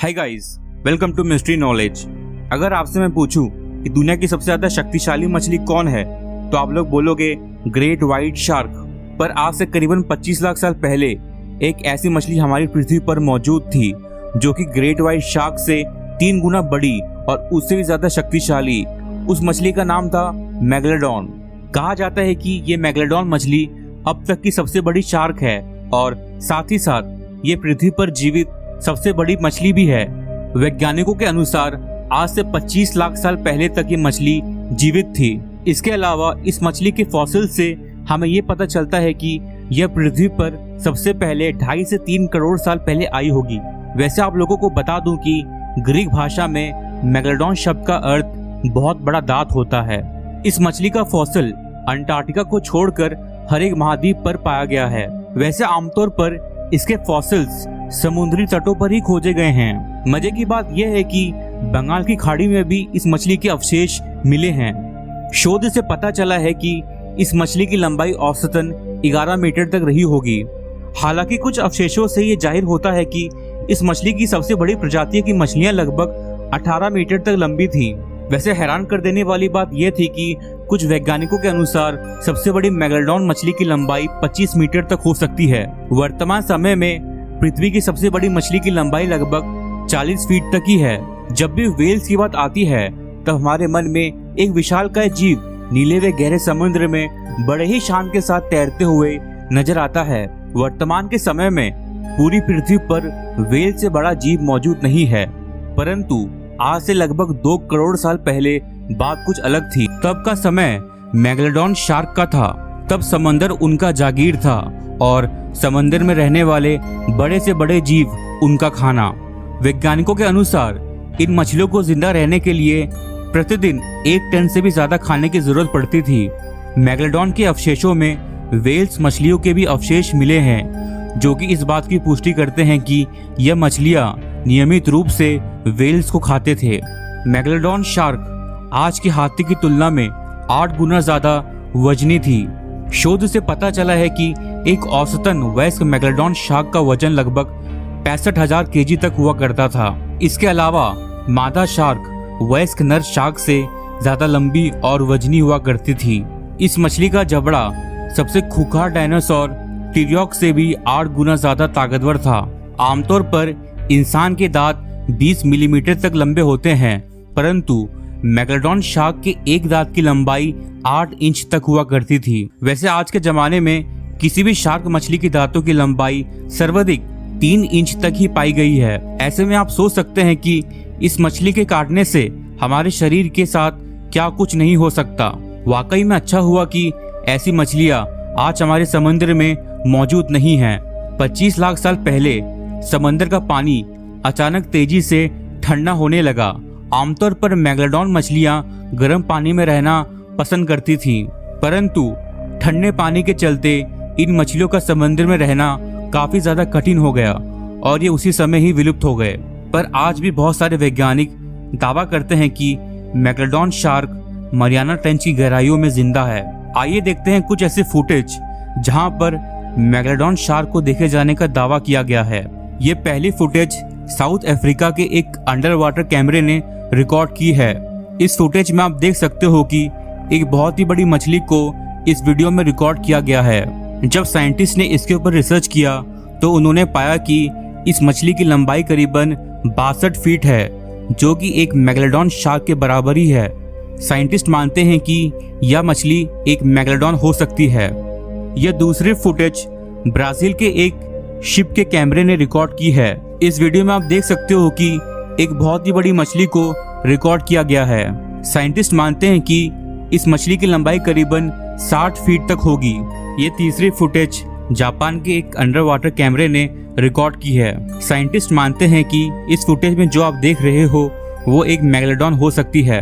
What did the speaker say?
Hi guys, welcome to mystery knowledge. अगर आपसे मैं पूछूं कि दुनिया की सबसे ज्यादा शक्तिशाली मछली कौन है तो आप लोग बोलोगे ग्रेट व्हाइट शार्क। पर आज से करीबन 25 लाख साल पहले एक ऐसी मछली हमारी पृथ्वी पर मौजूद थी जो कि ग्रेट व्हाइट शार्क से 3 गुना बड़ी और उससे भी ज्यादा शक्तिशाली। उस मछली का नाम था मेगलोडॉन। कहा जाता है कि ये मेगलोडॉन मछली अब तक की सबसे बड़ी शार्क है और साथ ही साथ ये पृथ्वी पर जीवित सबसे बड़ी मछली भी है। वैज्ञानिकों के अनुसार आज से 25 लाख साल पहले तक ये मछली जीवित थी। इसके अलावा इस मछली के फॉसिल से हमें ये पता चलता है कि यह पृथ्वी पर सबसे पहले 2.5 से 3 करोड़ साल पहले आई होगी। वैसे आप लोगों को बता दूं कि ग्रीक भाषा में मेगलोडॉन शब्द का अर्थ बहुत बड़ा दांत होता है। इस मछली का फॉसिल अंटार्कटिका को छोड़कर हर एक महाद्वीप पर पाया गया है। वैसे आमतौर पर इसके फॉसिल्स समुद्री तटों पर ही खोजे गए हैं। मजे की बात यह है कि बंगाल की खाड़ी में भी इस मछली के अवशेष मिले हैं। शोध से पता चला है कि इस मछली की लंबाई औसतन 11 मीटर तक रही होगी। हालांकि कुछ अवशेषों से ये जाहिर होता है कि इस मछली की सबसे बड़ी प्रजाति की मछलियां लगभग 18 मीटर तक लंबी थी। वैसे हैरान कर देने वाली बात यह थी कि कुछ वैज्ञानिकों के अनुसार सबसे बड़ी मेगलोडॉन मछली की लंबाई 25 मीटर तक हो सकती है। वर्तमान समय में पृथ्वी की सबसे बड़ी मछली की लंबाई लगभग 40 फीट तक ही है। जब भी व्हेल्स की बात आती है तब हमारे मन में एक विशालकाय जीव नीले व गहरे समुद्र में बड़े ही शान के साथ तैरते हुए नजर आता है। वर्तमान के समय में पूरी पृथ्वी पर व्हेल से बड़ा जीव मौजूद नहीं है, परंतु आज से लगभग 2 करोड़ साल पहले बात कुछ अलग थी। तब का समय मेगलोडॉन शार्क का था। तब समंदर उनका जागीर था और समंदर में रहने वाले बड़े से बड़े जीव उनका खाना। वैज्ञानिकों के अनुसार इन मछलियों को जिंदा रहने के लिए प्रतिदिन 1 टन से भी ज्यादा खाने की जरूरत पड़ती थी। मेगलोडॉन के अवशेषों में व्हेल्स मछलियों के भी अवशेष मिले हैं, जो कि इस बात की पुष्टि करते हैं कि यह मछलियां नियमित रूप से व्हेल्स को खाते थे। मेगलोडॉन शार्क आज के हाथी की तुलना में 8 गुना ज्यादा वजनी थी। शोध से पता चला है कि एक औसतन वयस्क मेगलोडॉन शार्क का वजन लगभग 65,000 केजी तक हुआ करता था। इसके अलावा मादा शार्क वयस्क नर शार्क से ज्यादा लंबी और वजनी हुआ करती थी। इस मछली का जबड़ा सबसे खूंखार डायनासोर टिरियोक से भी 8 गुना ज्यादा ताकतवर था। आमतौर पर इंसान के दांत 20 मिलीमीटर तक लंबे होते हैं, परंतु मेगलोडॉन शार्क के एक दांत की लंबाई 8 इंच तक हुआ करती थी। वैसे आज के जमाने में किसी भी शार्क मछली के दांतों की लंबाई सर्वाधिक 3 इंच तक ही पाई गई है। ऐसे में आप सोच सकते हैं कि इस मछली के काटने से हमारे शरीर के साथ क्या कुछ नहीं हो सकता। वाकई में अच्छा हुआ कि ऐसी मछलियां आज हमारे समुद्र में मौजूद नहीं है। 25 लाख साल पहले समंदर का पानी अचानक तेजी से ठंडा होने लगा। आमतौर पर मेगलोडॉन मछलियां गर्म पानी में रहना पसंद करती थीं, परंतु ठंडे पानी के चलते इन मछलियों का समंदर में रहना काफी ज्यादा कठिन हो गया और ये उसी समय ही विलुप्त हो गए। पर आज भी बहुत सारे वैज्ञानिक दावा करते हैं कि मेगलोडॉन शार्क मरियाना ट्रेंच की गहराइयों में जिंदा है। आइए देखते हैं कुछ ऐसे फुटेज जहां पर मेगलोडॉन शार्क को देखे जाने का दावा किया गया है। ये पहली फुटेज साउथ अफ्रीका के एक अंडर वाटर कैमरे ने रिकॉर्ड की है। इस फुटेज में आप देख सकते हो कि एक बहुत ही बड़ी मछली को इस वीडियो में रिकॉर्ड किया गया है। जब साइंटिस्ट ने इसके ऊपर रिसर्च किया तो उन्होंने पाया कि इस मछली की लंबाई करीबन 62 फीट है, जो कि एक मेगलोडॉन शार्क के बराबर ही है। साइंटिस्ट मानते हैं कि यह मछली एक मेगलोडॉन हो सकती है। यह दूसरी फुटेज ब्राजील के एक शिप के कैमरे ने रिकॉर्ड की है। इस वीडियो में आप देख सकते हो कि एक बहुत ही बड़ी मछली को रिकॉर्ड किया गया है। साइंटिस्ट मानते हैं कि इस मछली की लंबाई करीबन 60 फीट तक होगी। ये तीसरी फुटेज जापान के एक अंडर वाटर कैमरे ने रिकॉर्ड की है। साइंटिस्ट मानते हैं कि इस फुटेज में जो आप देख रहे हो वो एक मेगलोडॉन हो सकती है।